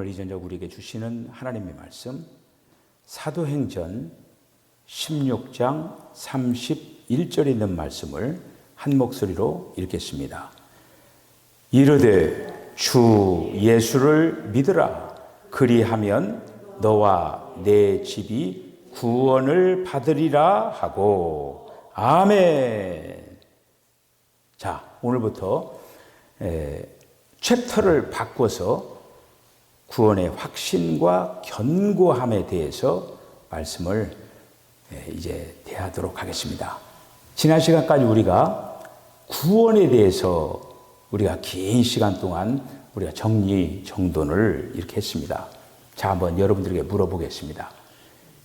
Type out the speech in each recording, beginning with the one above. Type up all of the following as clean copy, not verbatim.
오늘 이 저녁 우리에게 주시는 하나님의 말씀 사도행전 16장 31절에 있는 말씀을 한 목소리로 읽겠습니다. 이르되 주 예수를 믿으라. 그리하면 너와 내 집이 구원을 받으리라 하고. 아멘. 자, 오늘부터 챕터를 바꿔서 구원의 확신과 견고함에 대해서 말씀을 이제 대하도록 하겠습니다. 지난 시간까지 우리가 구원에 대해서 우리가 긴 시간 동안 우리가 정리정돈을 이렇게 했습니다. 자, 한번 여러분들에게 물어보겠습니다.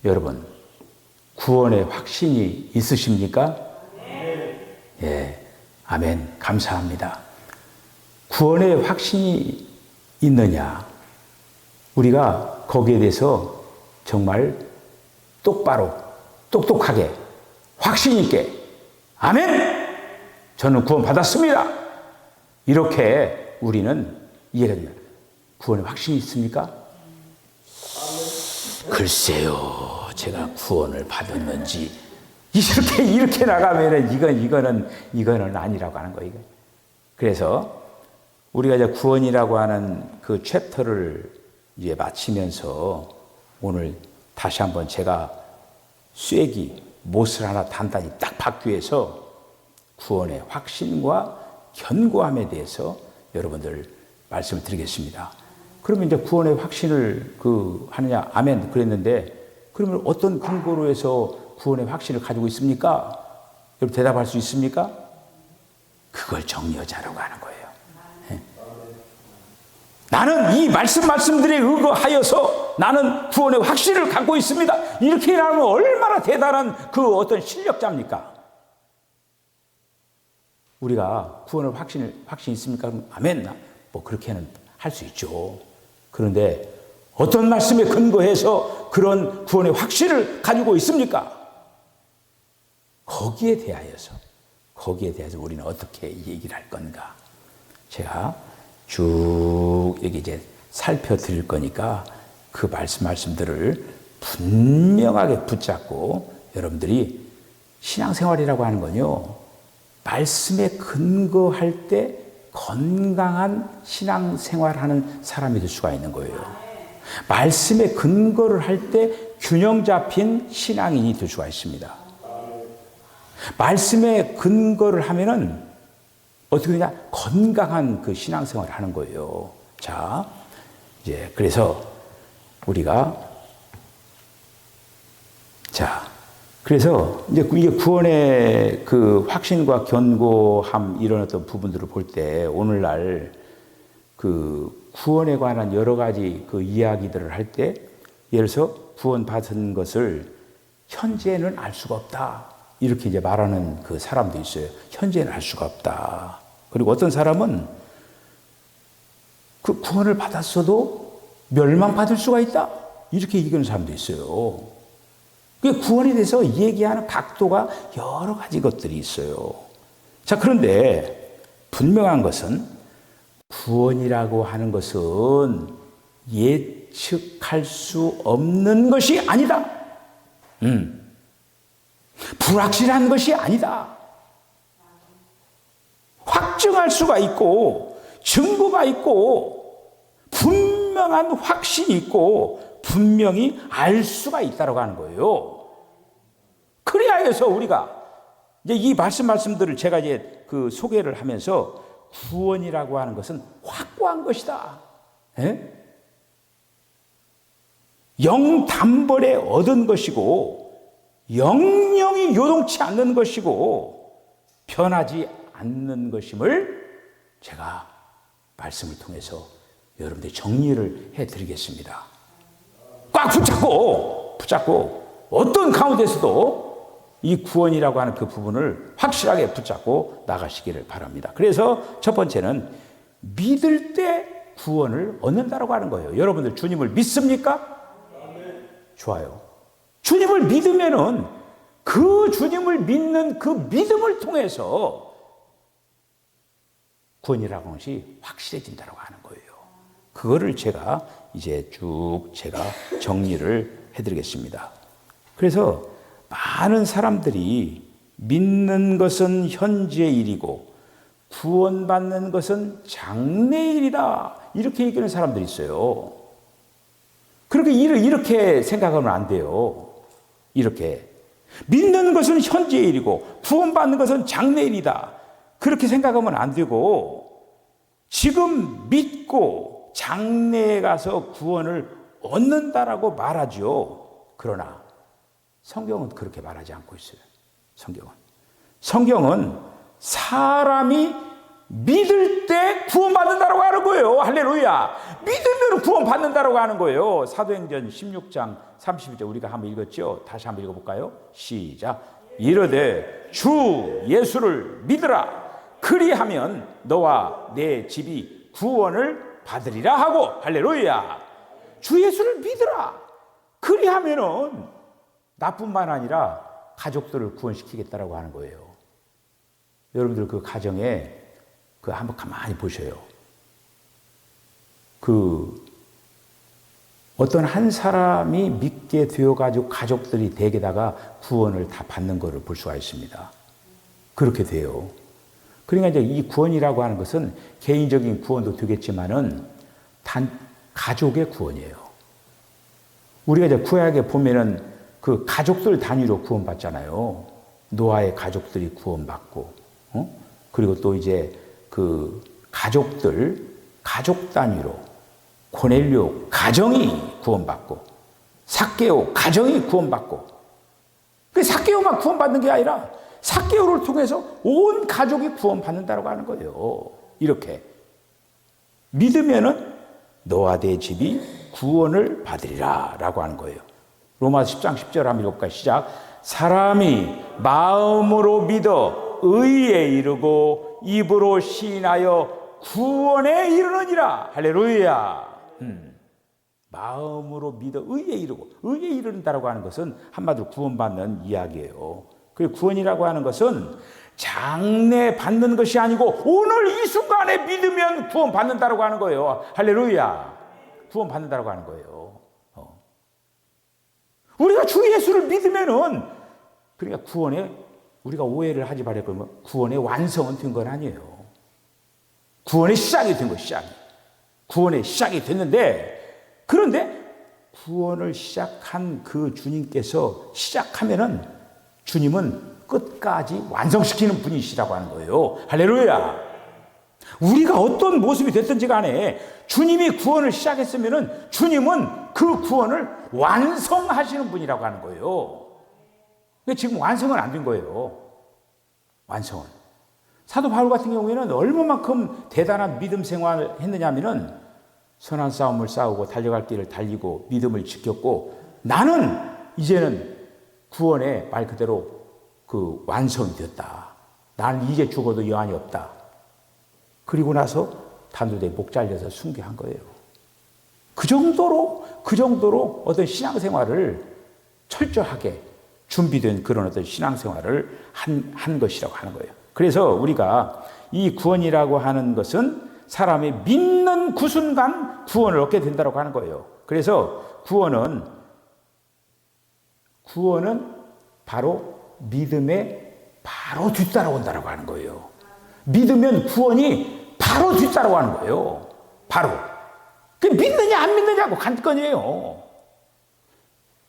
여러분, 구원의 확신이 있으십니까? 네. 예, 아멘. 감사합니다. 구원의 확신이 있느냐? 우리가 거기에 대해서 정말 똑바로, 똑똑하게, 확신 있게, 아멘! 저는 구원 받았습니다. 이렇게 우리는 이해가 됩니다. 구원의 확신이 있습니까? 글쎄요, 제가 구원을 받았는지 이렇게 나가면은 이거는 아니라고 하는 거예요. 그래서 우리가 이제 구원이라고 하는 그 챕터를 이제 마치면서 오늘 다시 한번 제가 쐐기 못을 하나 단단히 딱 받기 위해서 구원의 확신과 견고함에 대해서 여러분들 말씀을 드리겠습니다. 그러면 이제 구원의 확신을 하느냐? 아멘. 그랬는데 그러면 어떤 근거로 해서 구원의 확신을 가지고 있습니까? 여러분 대답할 수 있습니까? 그걸 정리하자라고 하는 거예요. 네. 나는 이 말씀들에 의거하여서 나는 구원의 확신을 갖고 있습니다. 이렇게 하면 얼마나 대단한 그 어떤 실력자입니까? 우리가 구원의 확신 있습니까? 그럼 아멘. 뭐 그렇게는 할 수 있죠. 그런데 어떤 말씀에 근거해서 그런 구원의 확신을 가지고 있습니까? 거기에 대하여서 우리는 어떻게 얘기를 할 건가? 제가 쭉 여기 이제 살펴드릴 거니까 그 말씀들을 분명하게 붙잡고 여러분들이 신앙생활이라고 하는 건요, 말씀에 근거할 때 건강한 신앙생활하는 사람이 될 수가 있는 거예요. 말씀에 근거를 할 때 균형 잡힌 신앙인이 될 수가 있습니다. 말씀에 근거를 하면은 어떻게 되냐? 건강한 그 신앙생활을 하는 거예요. 자, 이제 그래서 그래서 이제 이게 구원의 그 확신과 견고함 이런 어떤 부분들을 볼 때 오늘날 그 구원에 관한 여러 가지 그 이야기들을 할 때 예를 들어서 구원받은 것을 현재는 알 수가 없다. 이렇게 이제 말하는 그 사람도 있어요. 현재는 알 수가 없다. 그리고 어떤 사람은 그 구원을 받았어도 멸망받을 수가 있다. 이렇게 얘기하는 사람도 있어요. 그 구원에 대해서 얘기하는 각도가 여러 가지 것들이 있어요. 자, 그런데 분명한 것은 구원이라고 하는 것은 예측할 수 없는 것이 아니다. 불확실한 것이 아니다. 확증할 수가 있고 증거가 있고 분명한 확신이 있고 분명히 알 수가 있다고 하는 거예요. 그래야 해서 우리가 이제 이 말씀들을 제가 이제 그 소개를 하면서 구원이라고 하는 것은 확고한 것이다. 예? 영단벌에 얻은 것이고 영영이 요동치 않는 것이고 변하지 않는 것임을 제가 말씀을 통해서 여러분들 정리를 해드리겠습니다. 꽉 붙잡고 어떤 가운데서도 이 구원이라고 하는 그 부분을 확실하게 붙잡고 나가시기를 바랍니다. 그래서 첫 번째는 믿을 때 구원을 얻는다라고 하는 거예요. 여러분들 주님을 믿습니까? 좋아요. 주님을 믿으면은 그 주님을 믿는 그 믿음을 통해서 구원이라고 하는 것이 확실해진다고 하는 거예요. 그거를 제가 이제 쭉 제가 정리를 해드리겠습니다. 그래서 많은 사람들이 믿는 것은 현재의 일이고 구원받는 것은 장래의 일이다, 이렇게 얘기하는 사람들이 있어요. 그렇게 이렇게 생각하면 안 돼요. 이렇게 믿는 것은 현재의 일이고 구원받는 것은 장래의 일이다, 그렇게 생각하면 안 되고, 지금 믿고 장래에 가서 구원을 얻는다라고 말하죠. 그러나 성경은 그렇게 말하지 않고 있어요. 성경은 사람이 믿을 때 구원받는다라고 하는 거예요. 할렐루야. 믿으면 구원받는다라고 하는 거예요. 사도행전 16장 32절 우리가 한번 읽었죠. 다시 한번 읽어볼까요? 시작. 이르되 주 예수를 믿으라. 그리하면 너와 내 집이 구원을 받으리라 하고, 할렐루야. 주 예수를 믿으라. 그리하면은 나뿐만 아니라 가족들을 구원시키겠다라고 하는 거예요. 여러분들 그 가정에 한번 가만히 보셔요. 어떤 한 사람이 믿게 되어가지고 가족들이 댁에다가 구원을 다 받는 것을 볼 수가 있습니다. 그렇게 돼요. 그러니까 이제 이 구원이라고 하는 것은 개인적인 구원도 되겠지만은 단 가족의 구원이에요. 우리가 이제 구약에 보면은 그 가족들 단위로 구원받잖아요. 노아의 가족들이 구원받고, 그리고 또 이제 그 가족 단위로 고넬료 가정이 구원받고, 삭개오 가정이 구원받고, 그 삭개오만 구원받는 게 아니라 삭개오를 통해서 온 가족이 구원받는다고 하는 거예요. 이렇게 믿으면은 너와 내 집이 구원을 받으리라 라고 하는 거예요. 로마서 10장 10절 한번 읽어볼까요? 시작. 사람이 마음으로 믿어 의에 이르고 입으로 시인하여 구원에 이르느니라. 할렐루야. 마음으로 믿어 의에 이르고, 의에 이른다라고 하는 것은 한마디로 구원받는 이야기예요. 그 구원이라고 하는 것은 장래 받는 것이 아니고 오늘 이 순간에 믿으면 구원받는다라고 하는 거예요. 할렐루야. 구원받는다라고 하는 거예요. 우리가 주 예수를 믿으면은, 그러니까 구원에, 우리가 오해를 하지 말고, 구원의 완성은 된 건 아니에요. 구원의 시작이 된 거예요. 구원의 시작이 됐는데, 그런데 구원을 시작한 그 주님께서 시작하면은 주님은 끝까지 완성시키는 분이시라고 하는 거예요. 할렐루야. 우리가 어떤 모습이 됐든지 간에 주님이 구원을 시작했으면은 주님은 그 구원을 완성하시는 분이라고 하는 거예요. 근데 지금 완성은 안 된 거예요. 완성은. 사도 바울 같은 경우에는 얼마만큼 대단한 믿음 생활을 했느냐면은 선한 싸움을 싸우고 달려갈 길을 달리고 믿음을 지켰고, 나는 이제는 구원의 말 그대로 그 완성이 되었다. 나는 이제 죽어도 여한이 없다. 그리고 나서 단두대에 목 잘려서 순교한 거예요. 그 정도로 어떤 신앙생활을 철저하게 준비된 그런 어떤 신앙생활을 한 것이라고 하는 거예요. 그래서 우리가 이 구원이라고 하는 것은 사람이 믿는 그 순간 구원을 얻게 된다고 하는 거예요. 그래서 구원은 바로 믿음에 바로 뒤따라온다고 하는 거예요. 믿으면 구원이 바로 뒤따라오는 거예요. 바로. 그 믿느냐 안 믿느냐고 관건이에요.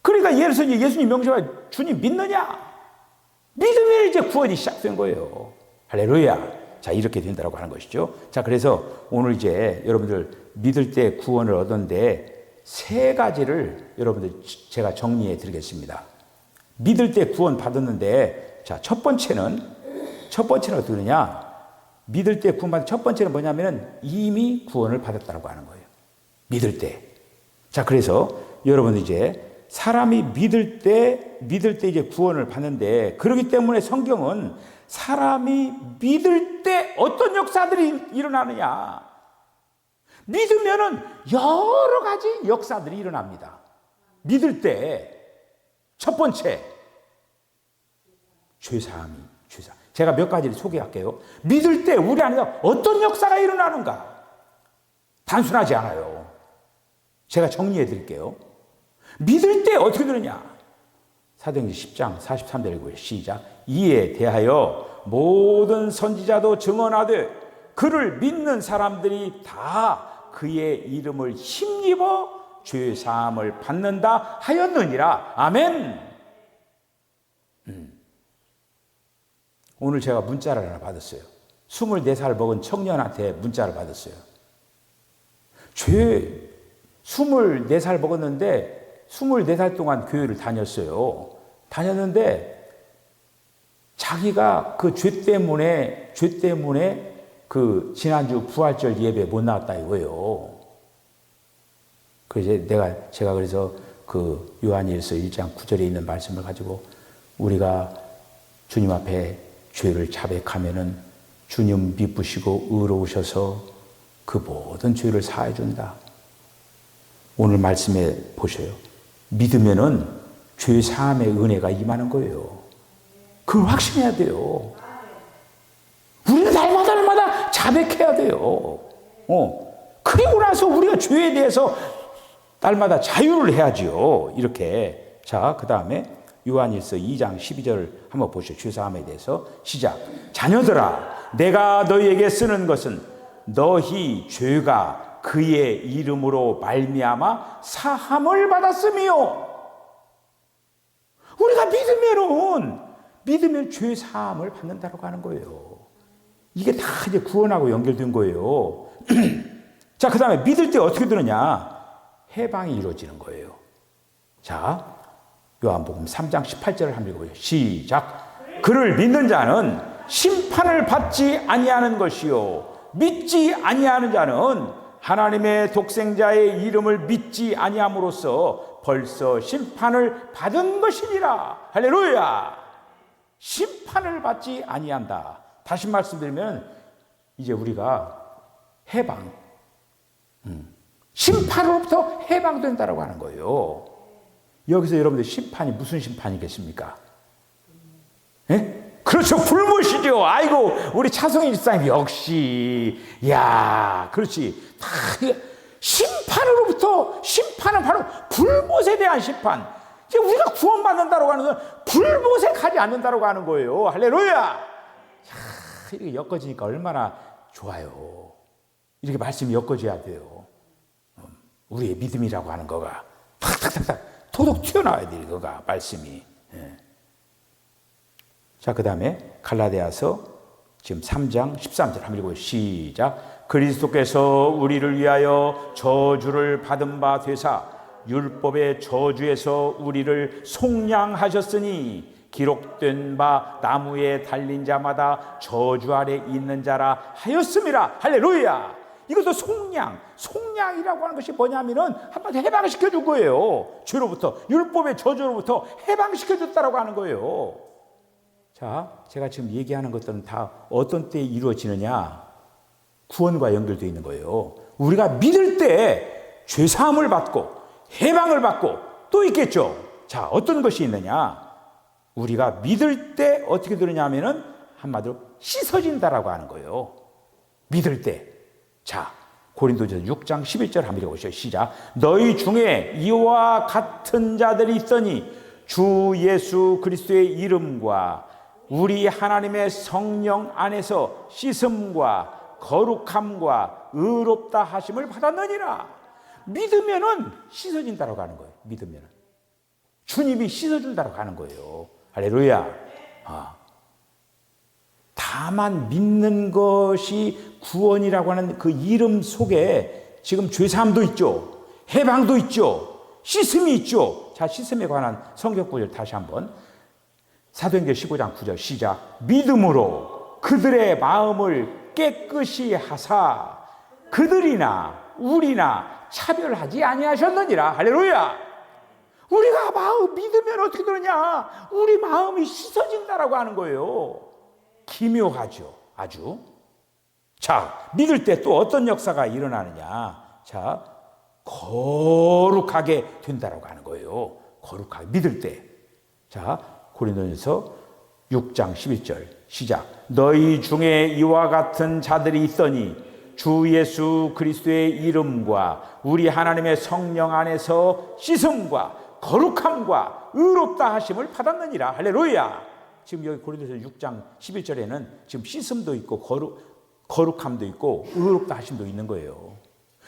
그러니까 예를 들어서 예수님 명령하 주님 믿느냐? 믿으면 이제 구원이 시작된 거예요. 할렐루야. 자, 이렇게 된다고 하는 것이죠. 자, 그래서 오늘 이제 여러분들 믿을 때 구원을 얻었는데 세 가지를 여러분들 제가 정리해 드리겠습니다. 믿을 때 구원 받았는데, 자, 첫 번째는 어떻게 되느냐? 믿을 때 구원 받은 첫 번째는 뭐냐면은 이미 구원을 받았다고 하는 거예요. 믿을 때. 자, 그래서 여러분 이제 사람이 믿을 때 이제 구원을 받는데, 그렇기 때문에 성경은 사람이 믿을 때 어떤 역사들이 일어나느냐? 믿으면은 여러 가지 역사들이 일어납니다. 믿을 때 첫 번째, 죄사함. 제가 몇 가지를 소개할게요. 믿을 때 우리 안에 어떤 역사가 일어나는가? 단순하지 않아요. 제가 정리해 드릴게요. 믿을 때 어떻게 되느냐? 사도행전 10장 43절 읽고요. 시작. 이에 대하여 모든 선지자도 증언하되 그를 믿는 사람들이 다 그의 이름을 힘입어 죄 사함을 받는다 하였느니라. 아멘. 오늘 제가 문자를 하나 받았어요. 24살 먹은 청년한테 문자를 받았어요. 24살 먹었는데 24살 동안 교회를 다녔어요. 다녔는데 자기가 그 죄 때문에 그 지난주 부활절 예배 못 나왔다 이거예요. 그래서 제가 그래서 그 요한일서 1장 9절에 있는 말씀을 가지고 우리가 주님 앞에 죄를 자백하면은 주님 미쁘시고 의로우셔서 그 모든 죄를 사해 준다. 오늘 말씀에 보셔요. 믿으면은 죄 사함의 은혜가 임하는 거예요. 그걸 확신해야 돼요. 우리는 날마다 자백해야 돼요. 그리고 나서 우리가 죄에 대해서 날마다 자유를 해야지요. 이렇게. 자, 그 다음에 요한일서 2장 12절 한번 보시죠. 죄사함에 대해서. 시작. 자녀들아, 내가 너희에게 쓰는 것은 너희 죄가 그의 이름으로 말미암아 사함을 받았으며, 우리가 믿으면 죄 사함을 받는다고 하는 거예요. 이게 다 이제 구원하고 연결된 거예요. 자, 그 다음에 믿을 때 어떻게 되느냐? 해방이 이루어지는 거예요. 자, 요한복음 3장 18절을 한번 읽어보세요. 시작. 그를 믿는 자는 심판을 받지 아니하는 것이요 믿지 아니하는 자는 하나님의 독생자의 이름을 믿지 아니함으로써 벌써 심판을 받은 것이니라. 할렐루야. 심판을 받지 아니한다. 다시 말씀드리면 이제 우리가 해방, 심판으로부터 해방된다라고 하는 거예요. 여기서 여러분들 심판이 무슨 심판이겠습니까? 예? 그렇죠. 불못이죠. 아이고, 우리 차성인 집사님 역시. 야, 그렇지. 다 심판은 바로 불못에 대한 심판. 우리가 구원받는다고 하는 건 불못에 가지 않는다고 하는 거예요. 할렐루야. 야, 이렇게 엮어지니까 얼마나 좋아요. 이렇게 말씀이 엮어져야 돼요. 우리의 믿음이라고 하는 거가 탁탁탁탁 도둑 튀어나와야 돼, 이거가 말씀이. 예. 자, 그 다음에 갈라디아서 지금 3장 13절 한번 읽어요. 시작. 그리스도께서 우리를 위하여 저주를 받은 바 되사 율법의 저주에서 우리를 송량하셨으니 기록된 바 나무에 달린 자마다 저주 아래 있는 자라 하였음이라. 할렐루야. 이것도 송량이라고 하는 것이 뭐냐면은 한마디 해방시켜 준 거예요. 죄로부터, 율법의 저주로부터 해방시켜 줬다라고 하는 거예요. 자, 제가 지금 얘기하는 것들은 다 어떤 때에 이루어지느냐? 구원과 연결되어 있는 거예요. 우리가 믿을 때 죄사함을 받고 해방을 받고 또 있겠죠. 자, 어떤 것이 있느냐? 우리가 믿을 때 어떻게 되느냐 하면은 한마디로 씻어진다라고 하는 거예요. 믿을 때. 자, 고린도전서 6장 11절 한번 읽어보시죠. 시작. 너희 중에 이와 같은 자들이 있더니 주 예수 그리스도의 이름과 우리 하나님의 성령 안에서 씻음과 거룩함과 의롭다 하심을 받았느니라. 믿으면은 씻어진다라고 하는 거예요. 믿으면은 주님이 씻어준다라고 하는 거예요. 할렐루야. 다만 믿는 것이 구원이라고 하는 그 이름 속에 지금 죄사함도 있죠. 해방도 있죠. 씻음이 있죠. 자, 씻음에 관한 성경 구절 다시 한번. 사도행전 15장 9절 시작. 믿음으로 그들의 마음을 깨끗이 하사 그들이나 우리나 차별하지 아니하셨느니라. 할렐루야. 우리가 마음 믿으면 어떻게 되느냐? 우리 마음이 씻어진다라고 하는 거예요. 기묘하죠. 아주. 자, 믿을 때 또 어떤 역사가 일어나느냐? 자, 거룩하게 된다라고 하는 거예요. 거룩하게 믿을 때. 자, 고린도전서 6장 11절 시작. 너희 중에 이와 같은 자들이 있더니 주 예수 그리스도의 이름과 우리 하나님의 성령 안에서 씻음과 거룩함과 의롭다 하심을 받았느니라. 할렐루야. 지금 여기 고린도서 6장 11절에는 지금 씻음도 있고 거룩함도 있고 의롭다 하심도 있는 거예요.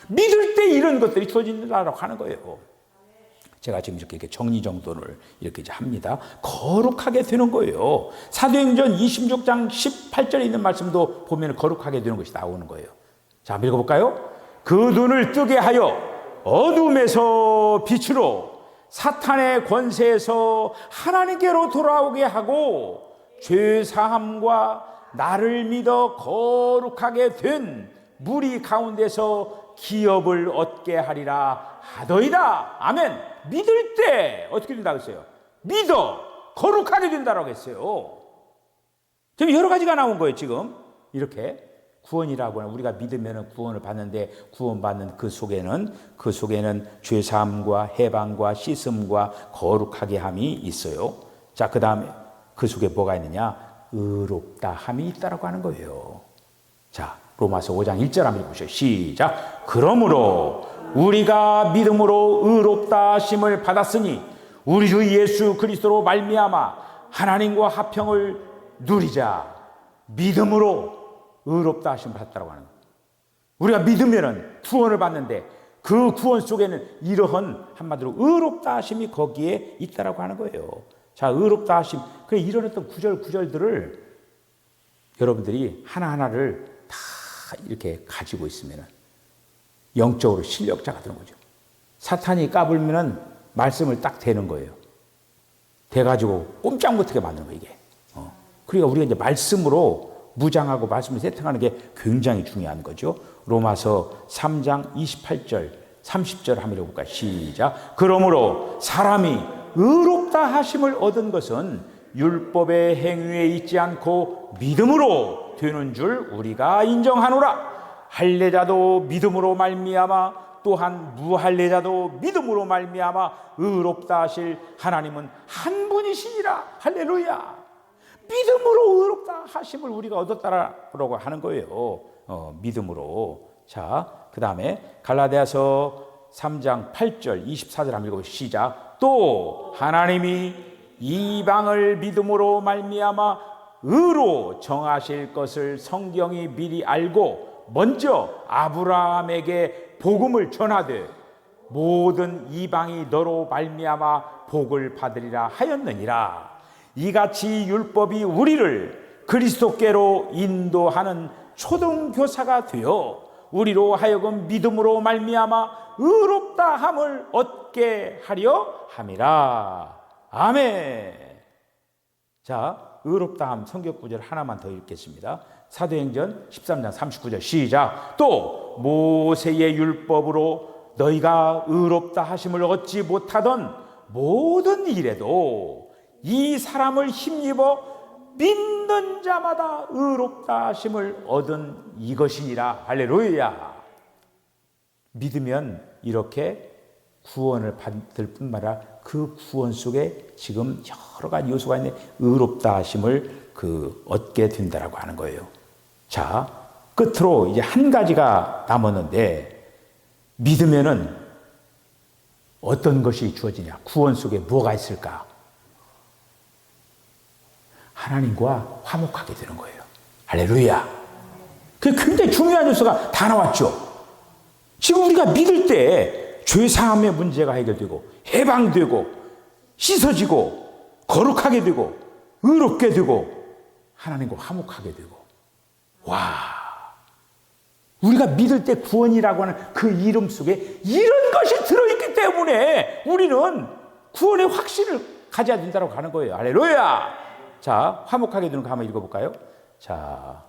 믿을 때 이런 것들이 주어진다라고 하는 거예요. 제가 지금 이렇게 정리정돈을 이렇게 이제 합니다. 거룩하게 되는 거예요. 사도행전 26장 18절에 있는 말씀도 보면 거룩하게 되는 것이 나오는 거예요. 자, 한번 읽어볼까요? 그 눈을 뜨게 하여 어둠에서 빛으로 사탄의 권세에서 하나님께로 돌아오게 하고 죄사함과 나를 믿어 거룩하게 된 무리 가운데서 기업을 얻게 하리라 하더이다. 아멘. 믿을 때 어떻게 된다고 했어요? 믿어 거룩하게 된다고 했어요. 지금 여러 가지가 나온 거예요. 지금 이렇게 구원이라고 하는, 우리가 믿으면 구원을 받는데 구원받는 그 속에는 죄사함과 해방과 씻음과 거룩하게 함이 있어요. 자, 그 다음에 그 속에 뭐가 있느냐? 의롭다 함이 있다라고 하는 거예요. 자, 로마서 5장 1절 한번 읽으시죠. 시작. 그러므로 우리가 믿음으로 의롭다 하심을 받았으니 우리 주 예수 그리스도로 말미암아 하나님과 화평을 누리자. 믿음으로 의롭다 하심을 받았다고 하는 거예요. 우리가 믿으면은 구원을 받는데 그 구원 속에는 이러한 한마디로 의롭다 하심이 거기에 있다라고 하는 거예요. 자, 의롭다 하심. 그 이런 어떤 구절들을 여러분들이 하나하나를 다 이렇게 가지고 있으면은 영적으로 실력자가 되는 거죠. 사탄이 까불면은 말씀을 딱 대는 거예요. 대가지고 꼼짝 못하게 만드는 거예요, 이게. 그러니까 우리가 이제 말씀으로 무장하고 말씀을 세팅하는 게 굉장히 중요한 거죠. 로마서 3장 28절, 30절 한번 읽어볼까요? 시작. 그러므로 사람이 의롭다 하심을 얻은 것은 율법의 행위에 있지 않고 믿음으로 되는 줄 우리가 인정하노라. 할례자도 믿음으로 말미암아 또한 무할례자도 믿음으로 말미암아 의롭다 하실 하나님은 한 분이시니라. 할렐루야. 믿음으로 의롭다 하심을 우리가 얻었다라고 하는 거예요. 믿음으로. 자, 그 다음에 갈라디아서 3장 8절 24절 한번 읽어보시죠. 시작. 또 하나님이 이방을 믿음으로 말미암아 의로 정하실 것을 성경이 미리 알고 먼저 아브라함에게 복음을 전하되 모든 이방이 너로 말미암아 복을 받으리라 하였느니라. 이같이 율법이 우리를 그리스도께로 인도하는 초등교사가 되어 우리로 하여금 믿음으로 말미암아 의롭다 함을 얻게 하려 함이라. 아멘. 자, 의롭다 함 성경 구절 하나만 더 읽겠습니다. 사도행전 13장 39절 시작. 또 모세의 율법으로 너희가 의롭다 하심을 얻지 못하던 모든 일에도 이 사람을 힘입어 믿는 자마다 의롭다 하심을 얻은 이것이니라. 할렐루야. 믿으면 이렇게 구원을 받을 뿐만 아니라 그 구원 속에 지금 여러 가지 요소가 있는 의롭다 하심을 얻게 된다라고 하는 거예요. 자, 끝으로 이제 한 가지가 남았는데 믿으면은 어떤 것이 주어지냐? 구원 속에 뭐가 있을까? 하나님과 화목하게 되는 거예요. 할렐루야. 그게 굉장히 중요한 요소가 다 나왔죠. 지금 우리가 믿을 때 죄사함의 문제가 해결되고 해방되고 씻어지고 거룩하게 되고 의롭게 되고 하나님과 화목하게 되고, 와, 우리가 믿을 때 구원이라고 하는 그 이름 속에 이런 것이 들어있기 때문에 우리는 구원의 확신을 가져야 된다고 하는 거예요. 할렐루야. 자, 화목하게 되는 거 한번 읽어볼까요? 자,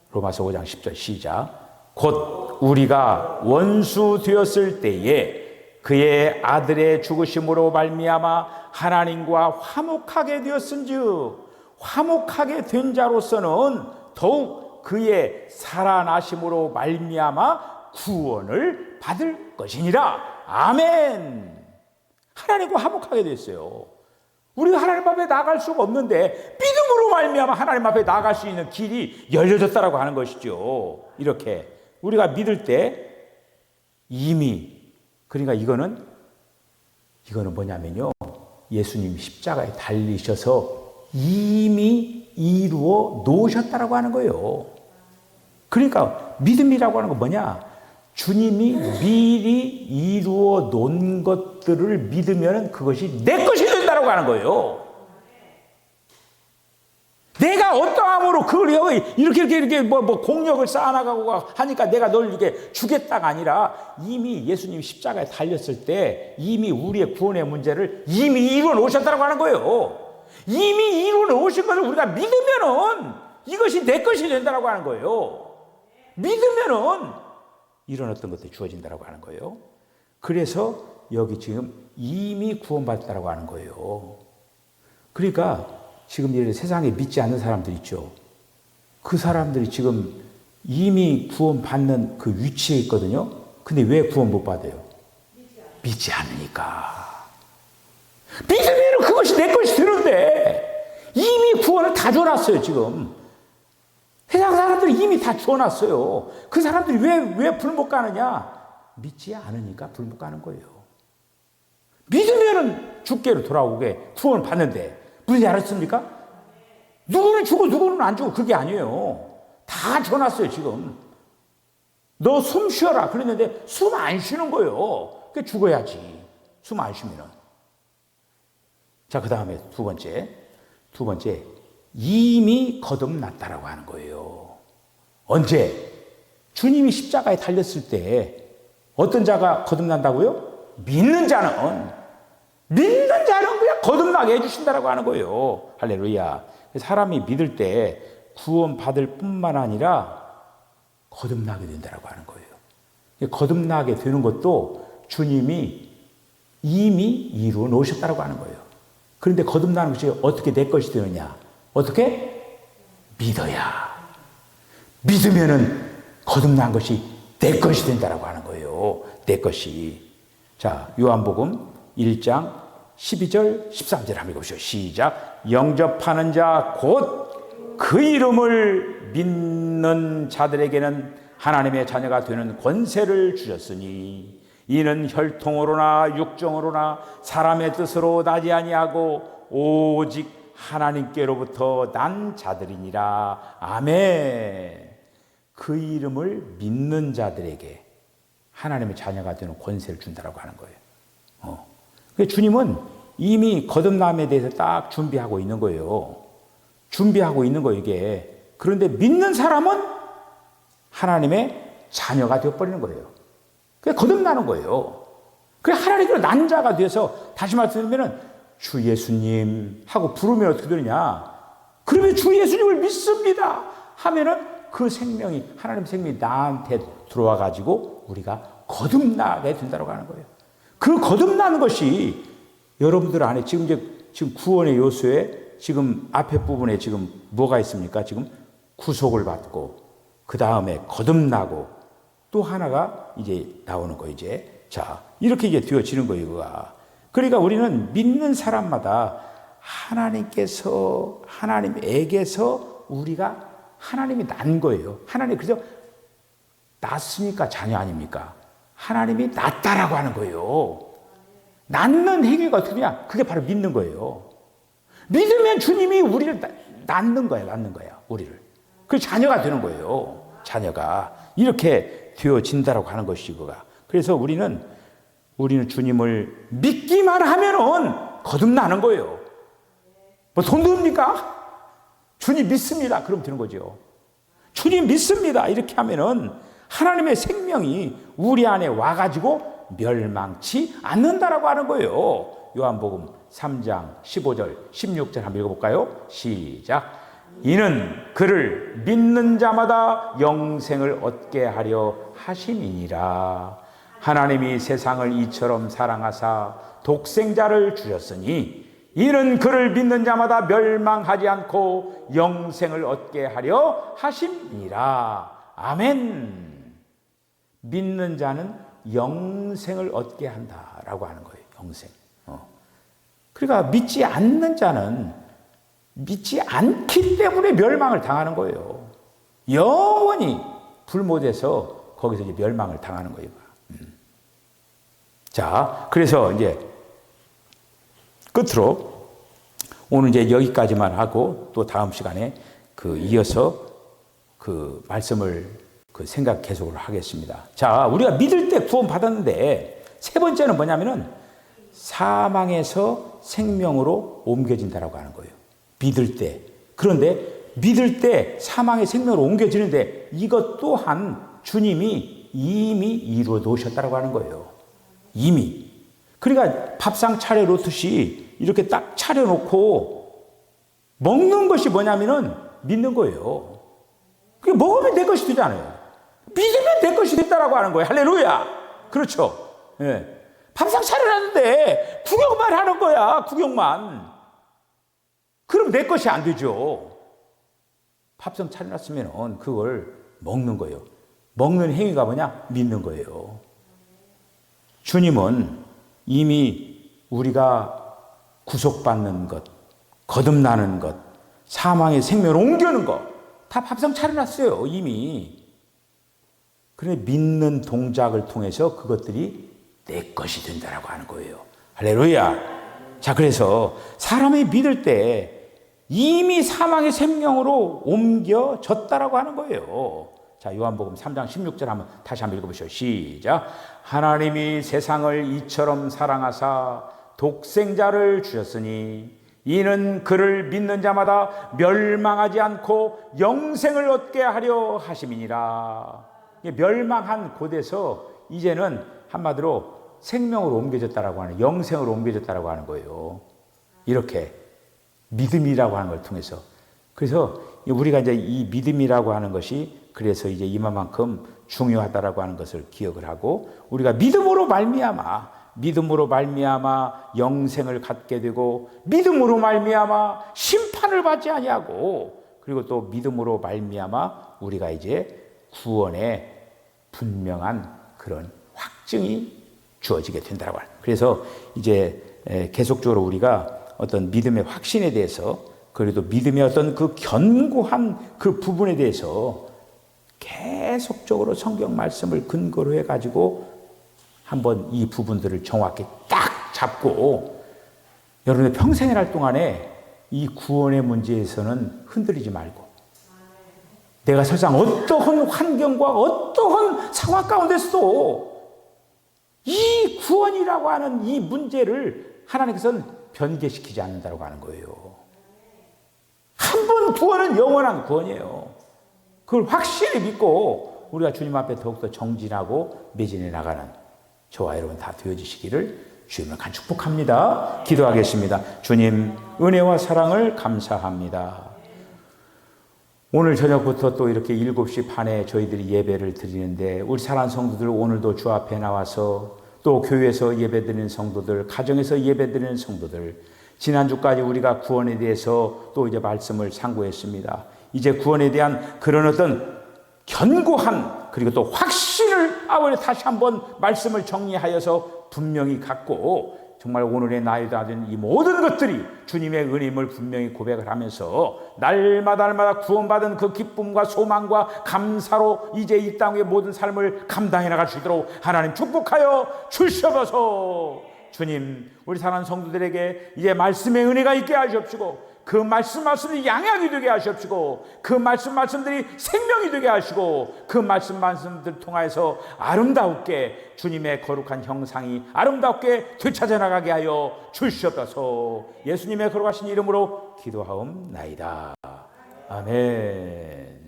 로마서 5장 10절 시작. 곧 우리가 원수 되었을 때에 그의 아들의 죽으심으로 말미암아 하나님과 화목하게 되었은즉 화목하게 된 자로서는 더욱 그의 살아나심으로 말미암아 구원을 받을 것이니라. 아멘. 하나님과 화목하게 됐어요. 우리가 하나님 앞에 나아갈 수가 없는데 믿음으로 말미암아 하나님 앞에 나아갈 수 있는 길이 열려졌다라고 하는 것이죠. 이렇게 우리가 믿을 때 이미, 그러니까 이거는 뭐냐면요, 예수님 십자가에 달리셔서 이미 이루어 놓으셨다라고 하는 거예요. 그러니까 믿음이라고 하는 건 뭐냐? 주님이 미리 이루어 놓은 것들을 믿으면 그것이 내 것이 된다라고 하는 거예요. 내가 어떠함으로 그걸 이렇게 공력을 쌓아나가고 하니까 내가 널 이렇게 주겠다가 아니라 이미 예수님이 십자가에 달렸을 때 이미 우리의 구원의 문제를 이미 이루어 놓으셨다고 하는 거예요. 이미 이루어 놓으신 것을 우리가 믿으면은 이것이 내 것이 된다고 하는 거예요. 믿으면은 이런 어떤 것들이 주어진다고 하는 거예요. 그래서 여기 지금 이미 구원받았다고 하는 거예요. 그러니까 지금 세상에 믿지 않는 사람들 있죠. 그 사람들이 지금 이미 구원받는 그 위치에 있거든요. 근데 왜 구원 못 받아요? 믿지 않으니까. 믿으면 그것이 내 것이 되는데 이미 구원을 다 줘놨어요. 지금 세상 사람들이 이미 다 줘놨어요. 그 사람들이 왜 불 못 가느냐? 믿지 않으니까 불 못 가는 거예요. 믿으면 주께로 돌아오게 구원을 받는데 무슨 알았습니까? 누구는 주고 누구는 안 주고 그게 아니에요. 다 줘놨어요. 지금 너 숨 쉬어라 그랬는데 숨 안 쉬는 거예요. 그게 죽어야지. 숨 안 쉬면은. 자, 그 다음에 두 번째 이미 거듭났다라고 하는 거예요. 언제? 주님이 십자가에 달렸을 때 어떤 자가 거듭난다고요? 믿는 자는 그냥 거듭나게 해주신다라고 하는 거예요. 할렐루야. 사람이 믿을 때 구원받을 뿐만 아니라 거듭나게 된다라고 하는 거예요. 거듭나게 되는 것도 주님이 이미 이루어 놓으셨다라고 하는 거예요. 그런데 거듭나는 것이 어떻게 내 것이 되느냐? 어떻게? 믿어야. 믿으면은 거듭난 것이 내 것이 된다라고 하는 거예요. 내 것이. 자, 요한복음 1장 12절 13절 한번 읽어보시죠. 시작. 영접하는 자 곧 그 이름을 믿는 자들에게는 하나님의 자녀가 되는 권세를 주셨으니 이는 혈통으로나 육정으로나 사람의 뜻으로 나지 아니하고 오직 하나님께로부터 난 자들이니라. 아멘. 그 이름을 믿는 자들에게 하나님의 자녀가 되는 권세를 준다라고 하는 거예요. 주님은 이미 거듭남에 대해서 딱 준비하고 있는 거예요. 준비하고 있는 거예요, 이게. 그런데 믿는 사람은 하나님의 자녀가 되어버리는 거예요. 그게 거듭나는 거예요. 그래, 하나님께로 난 자가 돼서, 다시 말씀드리면, 주 예수님 하고 부르면 어떻게 되느냐? 그러면 주 예수님을 믿습니다 하면은 그 생명이, 하나님 생명이 나한테 들어와가지고 우리가 거듭나게 된다고 하는 거예요. 그 거듭나는 것이 여러분들 안에 지금 구원의 요소에 지금 앞에 부분에 지금 뭐가 있습니까? 지금 구속을 받고 그 다음에 거듭나고 또 하나가 이제 나오는 거 이제. 자, 이렇게 이제 되어지는 거예요, 이거가. 그러니까 우리는 믿는 사람마다 하나님에게서 우리가 하나님이 난 거예요. 하나님, 그죠? 낳았으니까 자녀 아닙니까? 하나님이 낳았다라고 하는 거예요. 낳는 행위가 어떻게냐? 그게 바로 믿는 거예요. 믿으면 주님이 우리를 낳는 거야, 우리를. 그래서 자녀가 되는 거예요. 자녀가. 이렇게 되어진다라고 하는 것이 이거가. 그래서 우리는 주님을 믿기만 하면은 거듭나는 거예요. 뭐 돈 듭니까? 주님 믿습니다. 그럼 되는 거죠. 주님 믿습니다. 이렇게 하면은 하나님의 생명이 우리 안에 와가지고 멸망치 않는다라고 하는 거예요. 요한복음 3장 15절 16절 한번 읽어볼까요? 시작. 이는 그를 믿는 자마다 영생을 얻게 하려 하심이니라. 하나님이 세상을 이처럼 사랑하사 독생자를 주셨으니 이는 그를 믿는 자마다 멸망하지 않고 영생을 얻게 하려 하심이니라. 아멘. 믿는 자는 영생을 얻게 한다라고 하는 거예요. 영생. 그러니까 믿지 않는 자는 믿지 않기 때문에 멸망을 당하는 거예요. 영원히 불못에서 거기서 이제 멸망을 당하는 거예요. 자, 그래서 이제 끝으로 오늘 이제 여기까지만 하고 또 다음 시간에 이어서 말씀을 생각 계속을 하겠습니다. 자, 우리가 믿을 때 구원 받았는데 세 번째는 뭐냐면은 사망에서 생명으로 옮겨진다라고 하는 거예요. 믿을 때. 그런데 믿을 때 사망의 생명으로 옮겨지는데 이것 또한 주님이 이미 이루어 놓으셨다라고 하는 거예요. 이미. 그러니까 밥상 차려놓듯이 이렇게 딱 차려놓고 먹는 것이 뭐냐면은 믿는 거예요. 그게 먹으면 내 것이 되잖아요. 믿으면 내 것이 됐다라고 하는 거예요. 할렐루야. 그렇죠. 예. 밥상 차려놨는데 구경만 하는 거야. 구경만. 그럼 내 것이 안 되죠. 밥상 차려놨으면 그걸 먹는 거예요. 먹는 행위가 뭐냐? 믿는 거예요. 주님은 이미 우리가 구속받는 것, 거듭나는 것, 사망의 생명을 옮기는 것, 다 밥상 차려놨어요, 이미. 그런데 믿는 동작을 통해서 그것들이 내 것이 된다라고 하는 거예요. 할렐루야. 자, 그래서 사람이 믿을 때 이미 사망의 생명으로 옮겨졌다라고 하는 거예요. 자, 요한복음 3장 16절 다시 한번 읽어보시죠. 시작. 하나님이 세상을 이처럼 사랑하사 독생자를 주셨으니 이는 그를 믿는 자마다 멸망하지 않고 영생을 얻게 하려 하심이니라. 멸망한 곳에서 이제는 한마디로 생명으로 옮겨졌다라고 하는, 영생으로 옮겨졌다라고 하는 거예요. 이렇게 믿음이라고 하는 걸 통해서. 그래서 우리가 이제 이 믿음이라고 하는 것이 그래서 이제 이만큼 중요하다라고 하는 것을 기억을 하고, 우리가 믿음으로 말미암아 영생을 갖게 되고, 믿음으로 말미암아 심판을 받지 아니하고, 그리고 또 믿음으로 말미암아 우리가 이제 구원의 분명한 그런 확증이 주어지게 된다고 하는. 그래서 이제 계속적으로 우리가 어떤 믿음의 확신에 대해서, 그래도 믿음의 어떤 그 견고한 그 부분에 대해서 계속적으로 성경 말씀을 근거로 해가지고 한번 이 부분들을 정확히 딱 잡고, 여러분의 평생을 할 동안에 이 구원의 문제에서는 흔들리지 말고, 내가 세상 어떠한 환경과 어떠한 상황 가운데서도 이 구원이라고 하는 이 문제를 하나님께서는 변개시키지 않는다고 하는 거예요. 한 번 구원은 영원한 구원이에요. 그걸 확실히 믿고 우리가 주님 앞에 더욱더 정진하고 매진해 나가는 저와 여러분 다 되어지시기를 주님을 간 축복합니다. 기도하겠습니다. 주님, 은혜와 사랑을 감사합니다. 오늘 저녁부터 또 이렇게 7시 반에 저희들이 예배를 드리는데, 우리 사랑하는 성도들 오늘도 주 앞에 나와서 또 교회에서 예배드리는 성도들, 가정에서 예배드리는 성도들, 지난주까지 우리가 구원에 대해서 또 이제 말씀을 상고했습니다. 이제 구원에 대한 그런 어떤 견고한 그리고 또 확신을 아버지 다시 한번 말씀을 정리하여서 분명히 갖고, 정말 오늘의 나이도 아닌 이 모든 것들이 주님의 은임을 분명히 고백을 하면서 날마다 구원받은 그 기쁨과 소망과 감사로 이제 이 땅의 모든 삶을 감당해 나갈 수 있도록 하나님 축복하여 주시옵소서. 주님, 우리 사랑하는 성도들에게 이제 말씀의 은혜가 있게 하시옵시고, 그 말씀들이 양약이 되게 하시옵시고, 그 말씀들이 생명이 되게 하시고, 그 말씀들 통하여서 아름답게 주님의 거룩한 형상이 아름답게 되찾아 나가게 하여 주시옵소서. 예수님의 거룩하신 이름으로 기도하옵나이다. 아멘.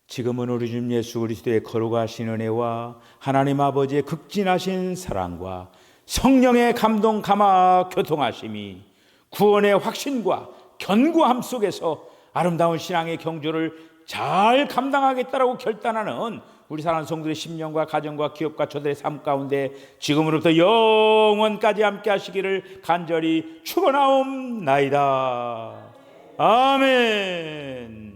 지금은 우리 주님 예수 그리스도의 거룩하신 은혜와 하나님 아버지의 극진하신 사랑과 성령의 감동 감화 교통하심이 구원의 확신과 견고함 속에서 아름다운 신앙의 경주를 잘 감당하겠다라고 결단하는 우리 사랑하는 성도들의 심령과 가정과 기업과 저들의 삶 가운데 지금으로부터 영원까지 함께 하시기를 간절히 축원하옵나이다. 아멘.